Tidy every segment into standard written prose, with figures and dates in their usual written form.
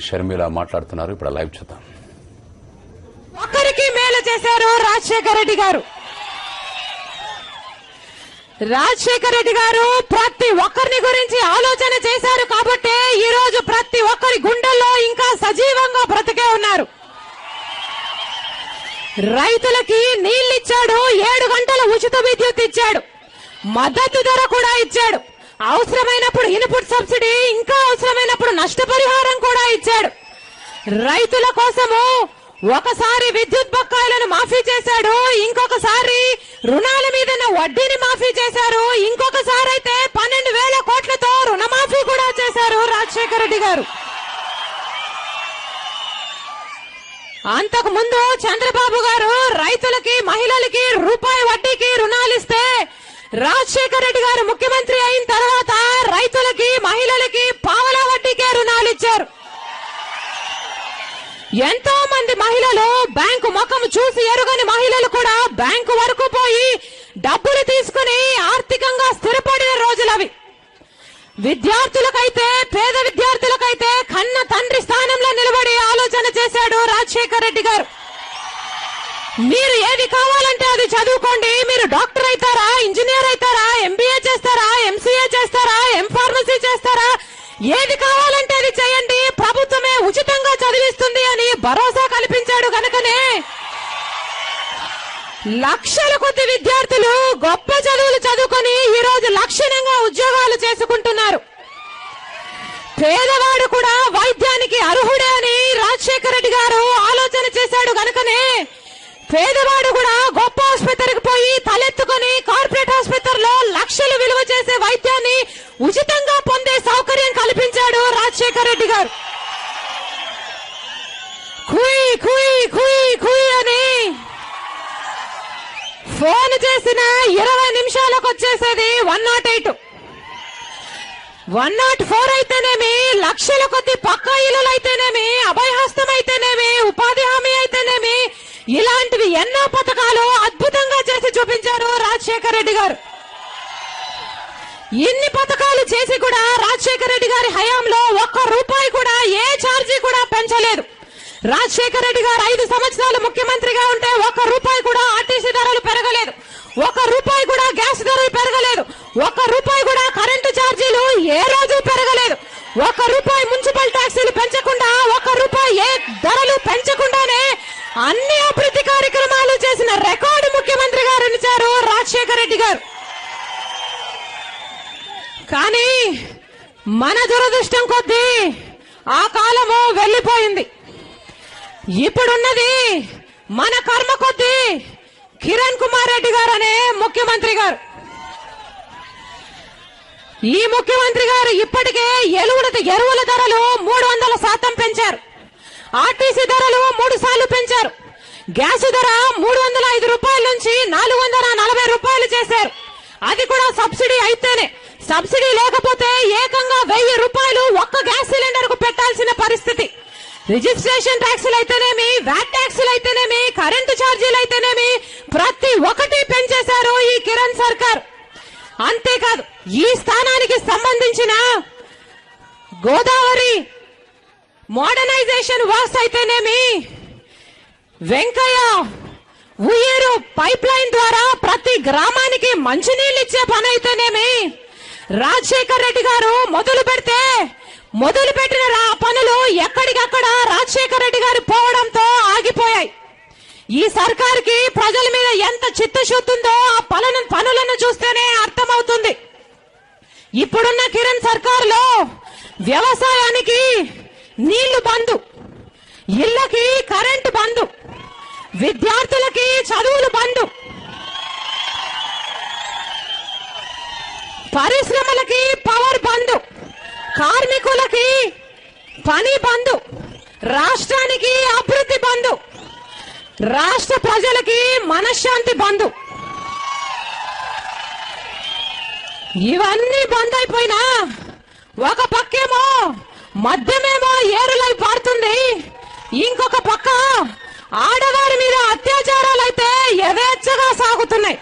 షర్మిల మాట్లాడుతున్నారు. ఇప్పుడు లైవ్ చూద్దాం. ఒక్కరికి మేలు చేశారు రాజశేఖర రెడ్డి గారు. రాజశేఖర రెడ్డి గారు ప్రతి ఒక్కరిని గురించి ఆలోచన చేశారు కాబట్టి ఈ రోజు ప్రతి ఒక్కరి గుండెల్లో ఇంకా సజీవంగా బ్రతికే ఉన్నారు. రైతులకి నీళ్లిచ్చాడు, 7 గంటల ఉచిత విద్యుత్ ఇచ్చాడు, మద్దతు ధర కూడా ఇచ్చాడు, అవసరమైనప్పుడు ఇన్పుట్ సబ్సిడీ, ఇంకా అవసరమైనప్పుడు నష్టపరిహారం కూడా ఇచ్చాడు. రైతుల కోసము ఒకసారి విద్యుత్ బకాయిలను మాఫీ చేశాడు, ఇంకొకసారి రుణాల మీద వడ్డీని మాఫీ చేశారు, ఇంకొకసారి అయితే 12,000 కోట్లతో రుణమాఫీ కూడా చేశారు రాజశేఖర రెడ్డి గారు. అంతకు ముందు చంద్రబాబు గారు రైతులకి మహిళలకి రూపాయి వడ్డీకి రుణాలిస్తే రాజశేఖర రెడ్డి గారు ముఖ్యమంత్రి అయిన తర్వాత రైతులకి మహిళలకి పావలా వడ్డీకే రుణాలిచ్చారు. ఎంతో మంది మహిళలు బ్యాంకు ముఖం చూసి ఎరుగని మహిళలు కూడా బ్యాంకు వరకు పోయి డబ్బులు తీసుకుని ఆర్థికంగా స్థిరపడిన రోజులవి. విద్యార్థులకైతే, పేద విద్యార్థులకైతే కన్న తండ్రి స్థానంలో నిలబడి ఆలోచన చేశాడు రాజశేఖర రెడ్డి గారు. మీరు ఏది కావాలంటే అది చదువుకోండి, మీరు డాక్టర్ అవుతారా, ఇంజనీర్ అవుతారా, ఎంబీఏ చేస్తారా, ఎంసీఏ చేస్తారా, ఎంఫార్మసీ చేస్తారా, ఏది కావాలంటే అది చేయండి, ప్రభుత్వమే ఉచితంగా చదివిస్తుంది అని భరోసా కల్పించాడు. గనుకనే లక్షల కొద్ది విద్యార్థులు గొప్ప చదువులు చదువుకొని ఈ రోజు లక్షణంగా ఉద్యోగాలు చేసుకుంటున్నారు. పేదవాడు కూడా వైద్యానికి అర్హుడే అని రాజశేఖర రెడ్డి గారు ఆలోచన చేశాడు. గనుకనే పేదవాడు కూడా గొప్ప ఆసుపత్రికి పోయి తలెత్తుకొని కార్పొరేట్ ఆసుపత్రిలో లక్షలు విలువ చేసే వైద్యాన్ని ఉచితంగా పొందే సౌకర్యం కల్పించాడు రాజశేఖర రెడ్డి గారు. కుయ్ కుయ్ కుయ్ కుయ్ అని ఫోన్ చేసిన 20 నిమిషాలకు వచ్చేసేది 108. 104 అయితేనేమి, లక్షల కొద్ది పక్కా ఇల్లులు అయితేనేమి, అభయహస్తం అయితేనేమి, ఉపాధి హామీ అయితేనేమి, ఇలాంటివి ఎన్నో పథకాలు అద్భుతంగా చేసి చూపించారు రాజశేఖర రెడ్డి గారు. ఇన్ని పథకాలు చేసి కూడా రాజశేఖర రెడ్డి గారి హయాంలో 1 రూపాయి కూడా ఏ ఛార్జీ కూడా పెంచలేదు. రాజశేఖర రెడ్డి గారు 5 సంవత్సరాలు ముఖ్యమంత్రిగా ఉంటే 1 రూపాయి కూడా ఆర్టీసీ ధరలు పెరగలేదు, 1 రూపాయి కూడా గ్యాస్ ధరలు పెరగలేదు, 1 రూపాయి కూడా కరెంటు ఛార్జీలు ఏ రోజు పెరగలేదు, 1 రూపాయి మున్సిపల్ ట్యాక్సీలు పెంచకుండా, 1 రూపాయి ఏ ధరలు పెంచకుండానే అన్ని అభివృద్ధి కార్యక్రమాలు చేసిన రికార్డు ముఖ్యమంత్రి గారు ఇచ్చారు రాజశేఖర రెడ్డి గారు. కానీ మన దురదృష్టం కొద్దీ ఆ కాలము వెళ్లిపోయింది. ఇప్పుడున్నది మన కర్మ కొద్దీ కిరణ్ కుమార్ రెడ్డి గారు అనే ముఖ్యమంత్రి గారు. ఈ ముఖ్యమంత్రి గారు ఇప్పటికే ఎరువుల ధరలు 300% పెంచారు, ఆర్టీసీ ధరలు 3 సార్లు పెంచారు, గ్యాస్ ధర 305 రూపాయల నుంచి 440 రూపాయలు చేశారు. అది కూడా సబ్సిడీ అయితేనే, సబ్సిడీ లేకపోతే ఏకంగా 1000 రూపాయలు ఒక్క గ్యాస్ సిలిండర్ కు పెట్టాల్సిన పరిస్థితి. రిజిస్ట్రేషన్ ట్యాక్సులు అయితేనేమి, వ్యాట్ ట్యాక్సులు అయితేనేమి, కరెంటు ఛార్జీలు అయితేనేమి, ప్రతి ఒక్కటి పెంచేశారు ఈ కిరణ్ సర్కార్. అంతేకాదు ఈ స్థానానికి సంబంధించిన గోదావరి మోడర్నైజేషన్ వర్క్స్ అయితేనేమి, వెంకయ్య ఉయ్యూరు పైప్ లైన్ ద్వారా ప్రతి గ్రామానికి మంచినీళ్ళు ఇచ్చే పని అయితేనేమి, రాజశేఖర రెడ్డి గారు మొదలు పెట్టిన పనులు ఎక్కడికక్కడ రాజశేఖర రెడ్డి గారు పోవడంతో ఆగిపోయాయి. ఈ సర్కార్కి ప్రజల మీద ఎంత చిత్తశుద్ధి ఉందో ఆ పనులను చూస్తేనే అర్థమవుతుంది. ఇప్పుడున్న కిరణ్ సర్కారులో వ్యవసాయానికి నీళ్లు బంధు, ఇళ్లకి కరెంటు బంధు, విద్యార్థులకి చదువులు బంధు, పరిశ్రమలకి పవర్ బంధు, కార్మికులకి పని బంధు, రాష్ట్రానికి అభివృద్ధి బంధు, రాష్ట్ర ప్రజలకి మనశ్శాంతి బంధు. ఇవన్నీ బంద్ అయిపోయినా ఒక పక్కేమో మద్యమేమో ఏరులై పారుతుంది, ఇంకొక పక్క ఆడవారి మీద అత్యాచారాలు అయితే యథేచ్ఛగా సాగుతున్నాయి.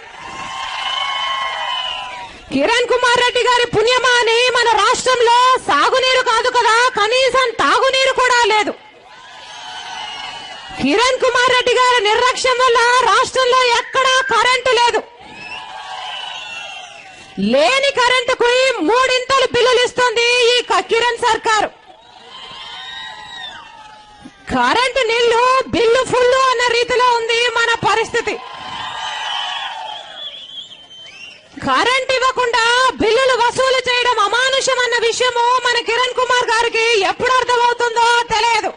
కిరణ్ కుమార్ రెడ్డి గారి పుణ్యమా అని మన రాష్ట్రంలో సాగునీరు కాదు కదా, కనీసం తాగునీరు కూడా కిరణ్ కుమార్ రెడ్డి గారి నిర్లక్ష్యం వల్ల రాష్ట్రంలో ఎక్కడా కరెంటు లేదు. లేని కరెంటుకు 3 బిల్లులు ఇస్తుంది ఈ కిరణ్ సర్కారు. కరెంటు నీళ్లు బిల్లు ఫుల్ అన్న రీతిలో ఉంది మన పరిస్థితి. కరెంట్ ఇవ్వకుండా బిల్లులు వసూలు చేయడం అమానుషం అన్న విషయము మన కిరణ్ కుమార్ గారికి ఎప్పుడు అర్థమవుతుందో తెలియదు.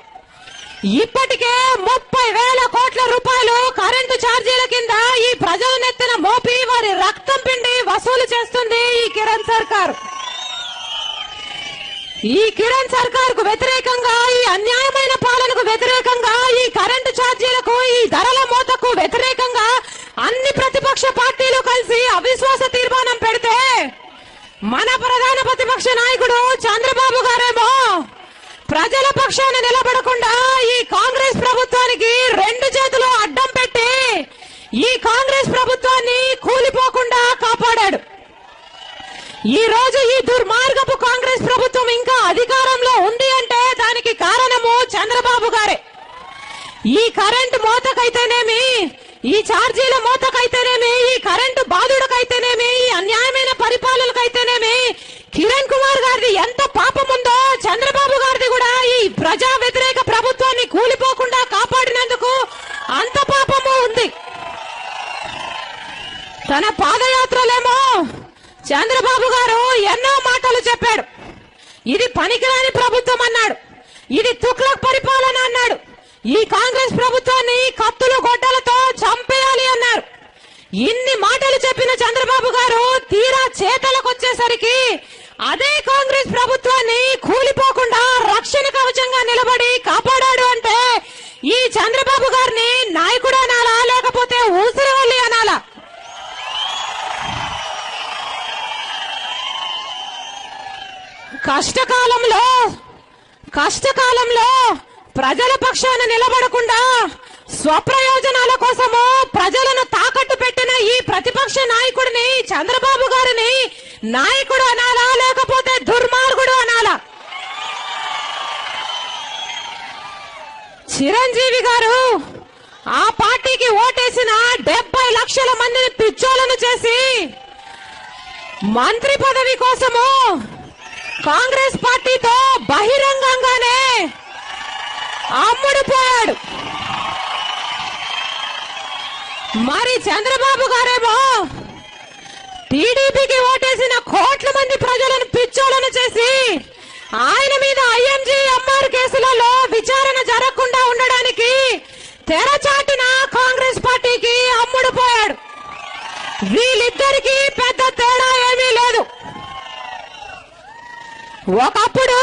ఇప్పటికే 30,000 కోట్ల రూపాయలు కరెంటు ఛార్జీల కింద ఈ ప్రజల నెత్తిన మోపి వారి రక్తం పిండి వసూలు చేస్తుంది ఈ కిరణ్ సర్కారు. ఈ కిరణ్ సర్కార్ కు వ్యతిరేకంగా, ఈ అన్యాయమైన పాలనకు వ్యతిరేకంగా, ఈ కరెంటు ఛార్జీలకు, ఈ ధరల మోతకు వ్యతిరేకంగా అన్ని ప్రతిపక్ష పార్టీలు కలిసి అవిశ్వాస తీర్మానం పెడితే మన ప్రధాన ప్రతిపక్ష నాయకుడు చంద్రబాబు గారేమో ప్రజల పక్షాన నిలబడకుండా ఈ కాంగ్రెస్ ప్రభుత్వానికి 2 చేతులు అడ్డం పెట్టి ఈ కాంగ్రెస్ ప్రభుత్వాన్ని కూలిపోకుండా కాపాడాడు. ఈ రోజు ఈ దుర్మార్గపు కాంగ్రెస్ ప్రభుత్వం ఇంకా అధికారంలో ఉంది అంటే దానికి కారణము చంద్రబాబు గారే. ఈ కరెంటు మోతకైతేనేమి, ఈ ఛార్జీల మోతకైతేనేమి, ఈ కరెంటు బాధుడకైతేనేమి, ఈ అన్యాయమైన పరిపాలనకైతేనేమి కిరణ్ కుమార్ గారిది ఎంత పాపం ఉందో చంద్రబాబు గారిది కూడా ఈ ప్రజా వ్యతిరేక ప్రభుత్వాన్ని కూలిపోకుండా కాపాడినందుకు అంత పాపము ఉంది. తన పాదయాత్రలేమో చంద్రబాబు గారు ఎన్నో మాటలు చెప్పాడు. ఇది పనికిరాని ప్రభుత్వం అన్నాడు, ఇది తుగ్లక్ పరిపాలన అన్నాడు, ఈ కాంగ్రెస్ ప్రభుత్వాన్ని కత్తులు గొడ్డలతో చంపేయాలి అన్నారు. ఇన్ని మాటలు చెప్పిన చంద్రబాబు గారు తీరా చేతలకు వచ్చేసరికి అదే కాంగ్రెస్ ప్రభుత్వాన్ని కూలిపోకుండా రక్షణ కవచంగా నిలబడి కాపాడాడు అంటే ఈ చంద్రబాబు గారిని నాయకుడు అనాలా లేకపోతే ఊసిరివల్లి అనాలా? కష్టకాలంలో ప్రజల పక్షాన నిలబడకుండా స్వప్రయోజనాల కోసము ప్రజలను తాకట్టు పెట్టిన ఈ ప్రతిపక్ష నాయకుడిని చంద్రబాబు గారిని నాయకుడు అనాలా లేకపోతే దుర్మార్గుడు అనాలా? చిరంజీవి గారు ఆ పార్టీకి ఓటేసిన 70 లక్షల మందిని పిచ్చోలను చేసి మంత్రి పదవి కోసము కాంగ్రెస్ పార్టీతో బహిరంగంగానే అమ్ముడుపోయాడు. మరి చంద్రబాబు గారేమో టీడీపీకి ఓటేసిన కోట్ల మంది ప్రజలను పిచ్చోలను చేసి ఆయన మీద IMG-MR కేసులలో విచారణ జరగకుండా ఉండడానికి తెరచాటిన కాంగ్రెస్ పార్టీకి అమ్ముడుపోయాడు. వీళ్ళిద్దరికీ పెద్ద తేడా ఏమీ లేదు. ఒకప్పుడు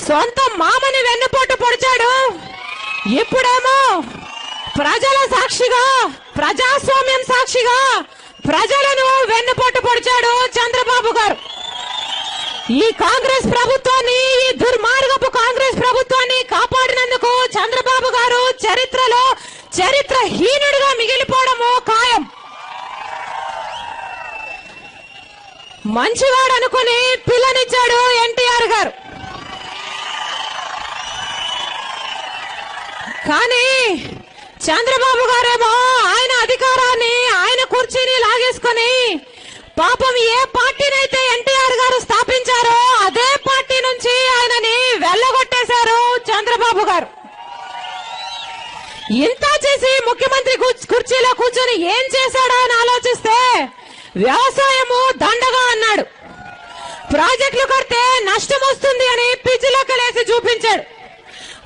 సొంత మామని వెన్నుపోటు పొడిచాడు, ఇప్పుడేమో ప్రజల సాక్షిగా, ప్రజాస్వామ్యం సాక్షిగా ప్రజలను వెన్నుపోటు పొడిచాడు చంద్రబాబు గారు. ఈ కాంగ్రెస్ ప్రభుత్వాన్ని, ఈ దుర్మార్గపు కాంగ్రెస్ ప్రభుత్వాన్ని కాపాడినందుకు చంద్రబాబు గారు చరిత్రలో చరిత్రహీనుడిగా మిగిలిపోవడము ఖాయం. మంచివాడు అనుకుని పిల్లనిచ్చాడు ఎన్టీఆర్ గారు. కానీ చంద్రబాబు గారేమో ఆయన అధికారాన్ని, ఆయన కుర్చీని లాగేసుకుని పాపం ఏ పార్టీనైతే ఎన్టీఆర్ గారు స్థాపించారో అదే పార్టీ నుంచి ఆయనని వెళ్ళగొట్టేశారు చంద్రబాబు గారు. ఇంత చేసి ముఖ్యమంత్రి కుర్చీలో కూర్చొని ఏం చేశాడో అని ఆలోచిస్తే వ్యవసాయము దండగా అన్నాడు, ప్రాజెక్టులు కడితే నష్టం వస్తుంది అని పిచ్చిలోకి చూపించాడు,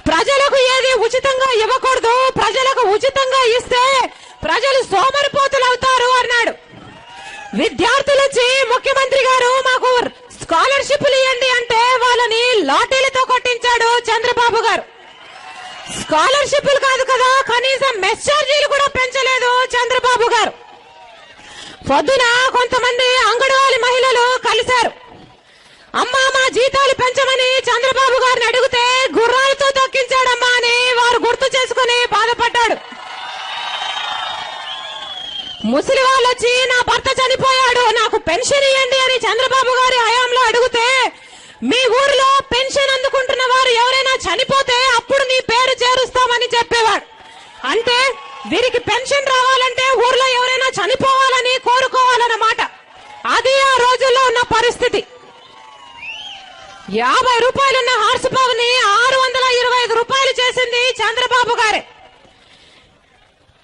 ప్రజలకు ఏది ఉచితంగా ఇవ్వకూడదు, ప్రజలకు ఉచితంగా ఇస్తే ప్రజలు సోమరిపోతులు అవుతారు అన్నాడు. విద్యార్థులు వచ్చి ముఖ్యమంత్రి గారు మాకు స్కాలర్షిప్లు ఇవ్వండి అంటే వాళ్ళని లాఠీలతో కొట్టించాడు చంద్రబాబు గారు. స్కాలర్షిప్లు కాదు కదా, కనీసం మెస్ ఛార్జీలు కూడా పెంచలేదు చంద్రబాబు గారు. పొద్దున కొంతమంది అంగన్వాడీ మహిళలు కలిశారు. అమ్మా మా జీతాలు పెంచమని చంద్రబాబు గారిని అడిగితే గుర్రాలతో తొక్కించాడమ్మా అని వారు గుర్తు చేసుకుని బాధపడ్డాడు. ముసలి వాళ్ళు వచ్చి నా భర్త చనిపోయాడు నాకు పెన్షన్ ఇవ్వండి అని చంద్రబాబు గారి హయాంలో అడిగితే మీ ఊరిలో పెన్షన్ అందుకుంటున్న వారు ఎవరైనా చనిపోతే అప్పుడు నీ పేరు చేరుస్తామని చెప్పేవాడు. అంటే వీరికి పెన్షన్ రావాలంటే ఊర్లో ఎవరైనా చనిపోవాలని కోరుకోవాలన్నమాట. అది ఆ రోజుల్లో ఉన్న పరిస్థితి. 50 రూపాయలున్న హార్స్ పవర్ ని 625 రూపాయలు చేసింది చంద్రబాబు గారే.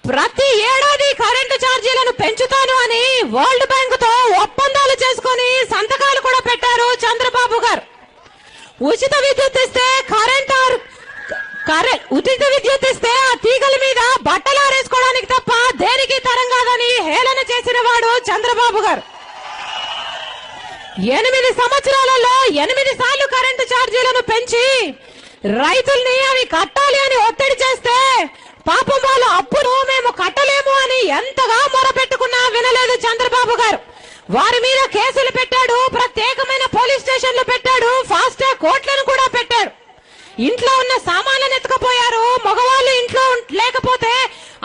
ప్రతి ఏడాది కరెంటు ఛార్జీలను పెంచుతాను అని వరల్డ్ బ్యాంక్ తో ఒప్పందాలు చేసుకుని సంతకాలు కూడా పెట్టారు చంద్రబాబు గారు. ఉచిత విద్యుత్ ఇస్తే ఉచిత విద్యుత్ ఇస్తే ఆ తీగల మీద బట్టలు ఆరేసుకోవడానికి తప్ప దేనికి తరం కాదని హేళన చేసిన వాడు చంద్రబాబు గారు. 8 సంవత్సరాలలో 8 సార్లు కరెంటు ఛార్జీలను పెంచి రైతుల్ని అవి కట్టాలి అని ఒత్తిడి చేస్తే పాపం వాళ్ళ అప్పును మేము కట్టలేము అని ఎంతగా మొరపెట్టుకున్నా వినలేదు చంద్రబాబు గారు. వారి మీద కేసులు పెట్టాడు, ప్రత్యేకమైన పోలీస్ స్టేషన్లు పెట్టాడు, ఫాస్ట్ ట్రాక్ కోర్టులను కూడా పెట్టాడు. ఇంట్లో ఉన్న సామాన్లను ఎత్తుకుపోయారు. మగవాళ్ళు ఇంట్లో లేకపోతే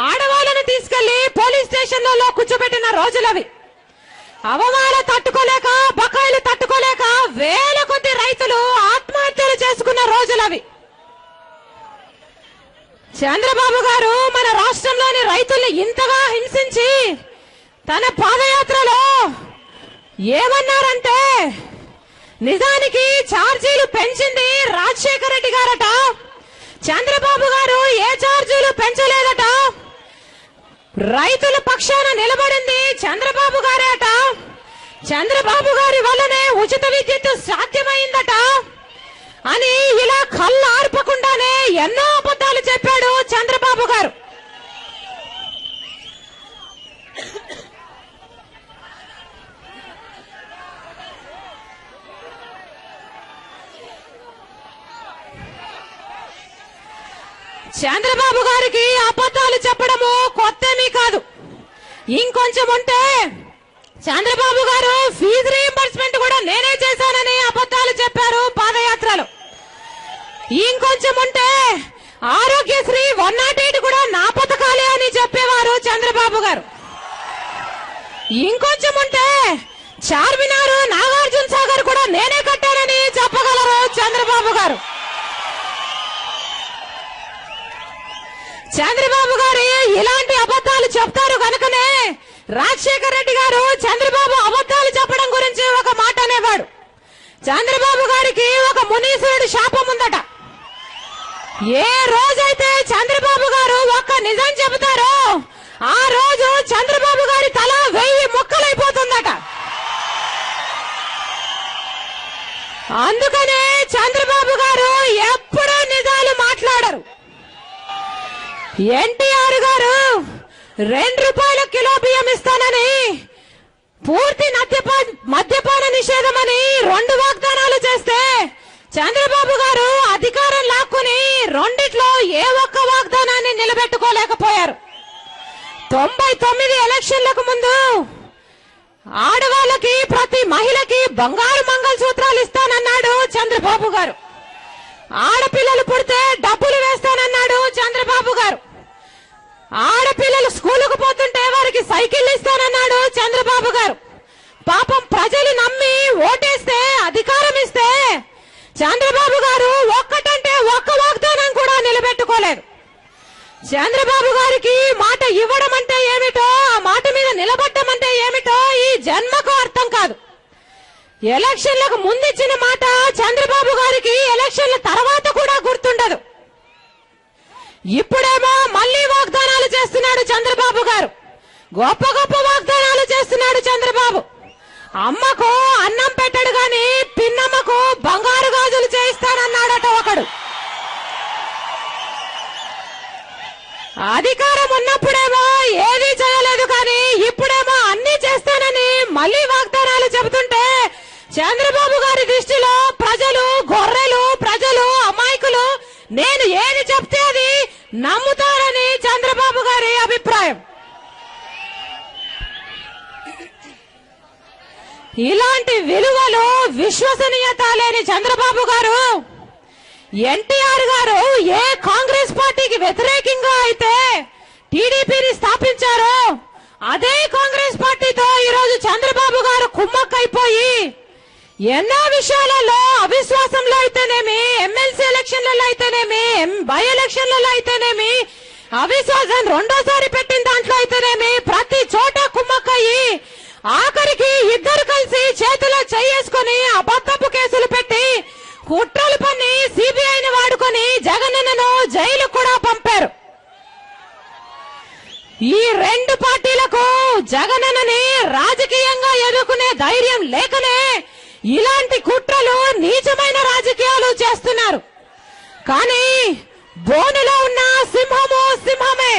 ఆడవాళ్ళను తీసుకెళ్లి పోలీస్ స్టేషన్లలో కూర్చోబెట్టిన రోజులవి. అవమానాలు తట్టుకోలేక, బకాయిలు తట్టుకోలేక వేల కొద్ది రైతులు ఆత్మహత్యలు చేసుకున్న రోజులవి. చంద్రబాబు గారు మన రాష్ట్రంలోని రైతుల్ని ఇంతగా హింసించి తన పాదయాత్రలో ఏమన్నారంటే, నిజానికి ఛార్జీలు పెంచింది రాజశేఖర రెడ్డి గారట, చంద్రబాబు గారు ఏ ఛార్జీలు పెంచలేదట, రైతుల పక్షాన నిలబడింది చంద్రబాబు గారే అట, చంద్రబాబు గారి వల్లనే ఉచిత విద్యుత్ సాధ్యమైందట అని ఇలా కళ్ళు ఆర్పకుండానే ఎన్నో అబద్ధాలు చెప్పాడు చంద్రబాబు గారు. చంద్రబాబు గారికి అబద్ధాలు చెప్పడము కొత్తమీ కాదు. ఇంకొంచెం ఉంటే చంద్రబాబు గారు ఫీజు రీయింబర్స్మెంట్ కూడా నేనే చేశానని అబద్ధాలు చెప్పారు పాదయాత్రలో. ఇంకొంచెం ఉంటే ఆరోగ్యశ్రీ 108 కూడా నా పథకాలే అని చెప్పేవారు చంద్రబాబు గారు. ఇంకొంచెం ఉంటే చార్మినార్, నాగార్జున సాగర్ కూడా నేనే కట్టానని చెప్పగలరు చంద్రబాబు గారు. చంద్రబాబు గారు ఇలాంటి అబద్ధాలు చెప్తారు కనుకనే రాజశేఖర రెడ్డి గారు చంద్రబాబు అబద్ధాలు చెప్పడం గురించి ఒక మాట అనేవాడు. చంద్రబాబు గారికి ఒక మునీశ్వరుడు శాపం ఉందట. ఏ రోజైతే చంద్రబాబు గారు ఒక్క నిజం చెబుతారో ఆ రోజు చంద్రబాబు గారి తల 1000 ముక్కలైపోతుందట. అందుకనే చంద్రబాబు గారు ఎప్పుడూ నిజాలు మాట్లాడరు. ఎన్టీఆర్ గారు 2 రూపాయల కిలో బియ్యం ఇస్తానని, పూర్తి మద్యపాన నిషేధమని 2 వాగ్దానాలు చేస్తే చంద్రబాబు గారు అధికారం లాక్కుని రెండిట్లో ఏ ఒక్క వాగ్దానాన్ని నిలబెట్టుకోలేకపోయారు. 99 ఎలక్షన్లకు ముందు ఆడవాళ్ళకి, ప్రతి మహిళకి బంగారు మంగళసూత్రాలు ఇస్తానన్నాడు చంద్రబాబు గారు. ఆడపిల్లలు పుడితే డబ్బులు వేస్తానన్నాడు చంద్రబాబు గారు. ఆడపిల్లలు స్కూలుకు పోతుంటే వారికి సైకిల్ ఇస్తానన్నాడు చంద్రబాబు గారు. పాపం ప్రజలు నమ్మి ఓటేస్తే, అధికారం ఇస్తే చంద్రబాబు గారు ఒక్కటంటే ఒక్క వాగ్దానం కూడా నిలబెట్టుకోలేదు. చంద్రబాబు గారికి మాట ఇవ్వడం అంటే ఏమిటో, ఆ మాట మీద నిలబడటం అంటే ఏమిటో ఈ జన్మకు అర్థం కాదు. ఎలక్షన్లకు ముందిచ్చిన మాట చంద్రబాబు గారికి ఎలక్షన్ల తర్వాత కూడా గుర్తుండదు. ఇప్పుడేమో మళ్లీ వాగ్దానాలు చేస్తున్నాడు చంద్రబాబు గారు. గొప్ప గొప్ప వాగ్దానాలు చేస్తున్నాడు చంద్రబాబు. అమ్మకు అన్నం పెట్టడు గాని పిన్నమ్మకు బంగారు గాజులు చేయిస్తానన్నాడట ఒకడు. అధికారం ఉన్నప్పుడేమో ఏదీ చేయలేదు కానీ ఇప్పుడేమో అన్ని చేస్తానని మళ్లీ వాగ్దానాలు చెబుతుంటే చంద్రబాబు గారి దృష్టిలో ప్రజలు గొర్రెలు, ప్రజలు అమాయకులు, నేను ఏది చెప్తే అది నమ్ముతారని చంద్రబాబు గారి అభిప్రాయం. ఇలాంటి విలువలు, విశ్వసనీయత లేని చంద్రబాబు గారు, ఎన్టీఆర్ గారు ఏ కాంగ్రెస్ పార్టీకి వ్యతిరేకంగా అయితే టీడీపీని స్థాపించారో అదే కాంగ్రెస్ పార్టీతో ఈరోజు చంద్రబాబు గారు కుమ్మక్కైపోయి ఎన్నో విషయాలలో, అవిశ్వాసంలో అయితేనేమి, ఎమ్మెల్సీ ఎలక్షన్లలో అయితేనేమి, బై ఎలక్షన్లలో అయితేనేమి అవిశ్వాసం రెండోసారి పెట్టిన దాంట్లో అయితేనేమి ప్రతి చోట కుమ్మక్కయ్యి ఆఖరికి ఇద్దరు కలిసి చేతిలో చేసుకుని అబద్ధపు కేసులు పెట్టి కుట్రలు పన్ని సిబిఐని వాడుకొని జగనన్నను జైలు కూడా పంపారు. ఈ రెండు పార్టీలకు జగనన్నని రాజకీయంగా ఎదుర్కొనే ధైర్యం లేకనే ఇలాంటి కుట్రలు నీచమైన రాజకీయాలు చేస్తున్నారు. కానీ బోనులో ఉన్న సింహము సింహమే.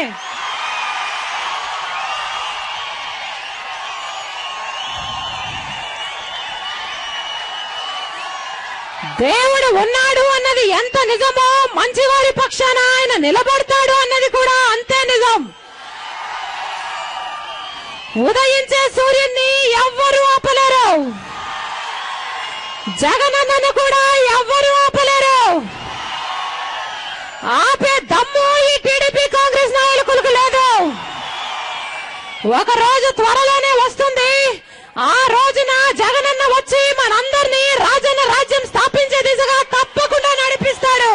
దేవుడు ఉన్నాడు అన్నది ఎంత నిజమో మంచివారి పక్షాన ఆయన నిలబడతాడు అన్నది కూడా అంతే నిజం. ఉదయించే సూర్యుడిని ఎవ్వరూ ఆపలేరు, జగనన్నను కూడా ఎవ్వరూ ఆపలేరు. ఆపే దమ్ము ఈ టీడీపీ కాంగ్రెస్ నాయకులకు లేదు. ఒక రోజు త్వరలోనే వస్తుంది, ఆ రోజున జగనన్న వచ్చి మనందరినీ రాజన్న రాజ్యం స్థాపించే దిశగా తప్పకుండా నడిపిస్తాడు.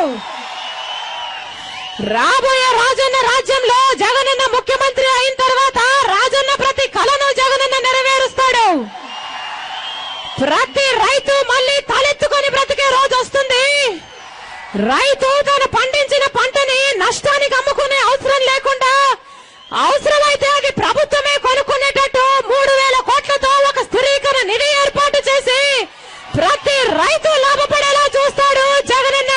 రాబోయే రాజన్న రాజ్యంలో జగనన్న ముఖ్యమంత్రి అయిన తర్వాత రాజన్న ప్రతి కలను జగనన్న నెరవేరుస్తాడు. ప్రతి రైతు మళ్ళీ తలెత్తుకొని బ్రతికే రోజు వస్తుంది. రైతు తను పండించిన పంటని నష్టానికి అమ్ముకునే అవసరం లేకుండా అవసరమైతే అది ప్రభుత్వమే కొనుక్కునేటట్టు 3,000 కోట్లతో ఒక స్థిరీకరణ నిధి ఏర్పాటు చేసి ప్రతి రైతు లాభపడేలా చూస్తాడు జగనన్న.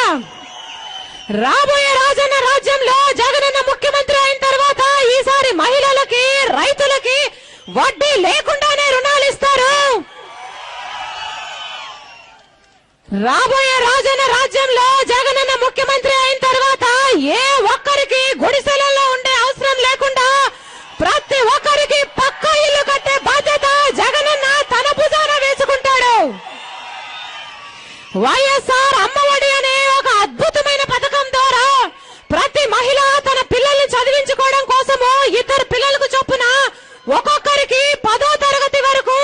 రాబోయే రాజన్న రాజ్యంలో జగనన్న ముఖ్యమంత్రి అయిన తర్వాత ఈసారి మహిళలకి రైతులకి వడ్డీ లేకుండానే రుణాలు ఇస్తారు. రాబోయే రాజన్న రాజ్యంలో జగనన్న ముఖ్యమంత్రి అయిన తర్వాత ఏ ఒక్కరికి గుడిసెలలో ఉండే అవసరం లేకుండా ప్రతి ఒక్కరికి పక్కా ఇల్లు కట్టే బాధ్యత జగనన్న తన భుజాన వేసుకుంటాడు. వైఎస్ఆర్ అమ్మఒడి అనే ఒక అద్భుతమైన పథకం ద్వారా ప్రతి మహిళ తన పిల్లల్ని చదివించుకోవడం కోసము ఇద్దరు పిల్లలకు చొప్పున ఒక్కొక్కరికి 10వ తరగతి వరకు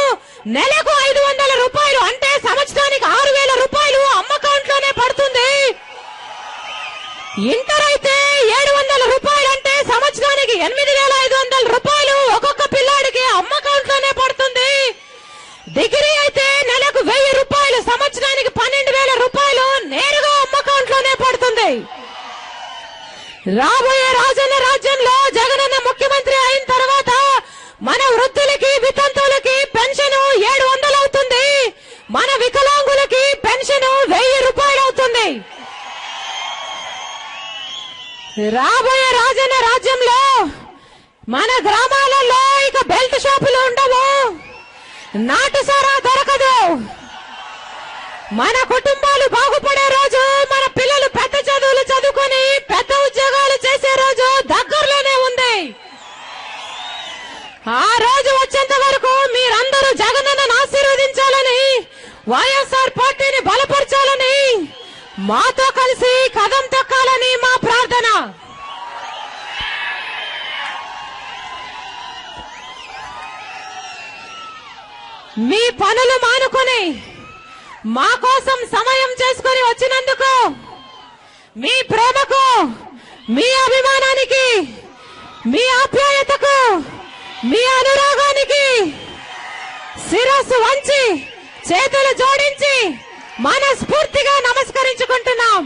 నెలకు 500 రూపాయలు అంటే సంవత్సరానికి 6,000 రూపాయలు అమ్మ అకౌంట్ లోనే పడుతుంది. ఇంటర్ అయితే 700 రూపాయలు అంటే సంవత్సరానికి 8,500 రూపాయలు ఒక్కొక్క పిల్లాడికి అమ్మ అకౌంట్ లోనే పడుతుంది. డిగ్రీ అయితే నెలకు 1,000 రూపాయలు సంవత్సరానికి 12,000 రూపాయలు నేరుగా అమ్మ అకౌంట్ లోనే పడుతుంది. రాబోయే రాజన్న రాజ్యంలో జగనన్న ముఖ్యమంత్రి అయిన తర్వాత మన వృద్ధులకి వితంతువులకి పెన్షన్ 700 అవుతుంది. మన వికలాంగులకి పెన్షన్ 1,000 రూపాయలు అవుతుంది. రాబోయే రాజన్న రాజ్యంలో మన గ్రామాలలో ఇక బెల్ట్ షాపులు ఉండవు, నాటు సారా దొరకదు. మన కుటుంబాలు బాగుపడే రోజు, మన పిల్లలు పెద్ద చదువులు చదువుకొని పెద్ద ఉద్యోగాలు చేసే రోజు దగ్గరలోనే ఉంది. ఆ రోజు వచ్చేంత వరకు మీరందరూ జగనన్నను ఆశీర్వదించాలని, వైఎస్ఆర్ పార్టీని బలపరచాలని, మాతో కలిసి కదం తొక్కాలని మా ప్రార్థన. మీ పనులు మానుకొని మా కోసం సమయం చేసుకొని వచ్చినందుకు, మీ ప్రేమకు, మీ అభిమానానికి, మీ ఆప్యాయతకు, మీ అనురాగానికి శిరస్సు వంచి చేతులు జోడించి మనస్ఫూర్తిగా నమస్కరించుకుంటున్నాం.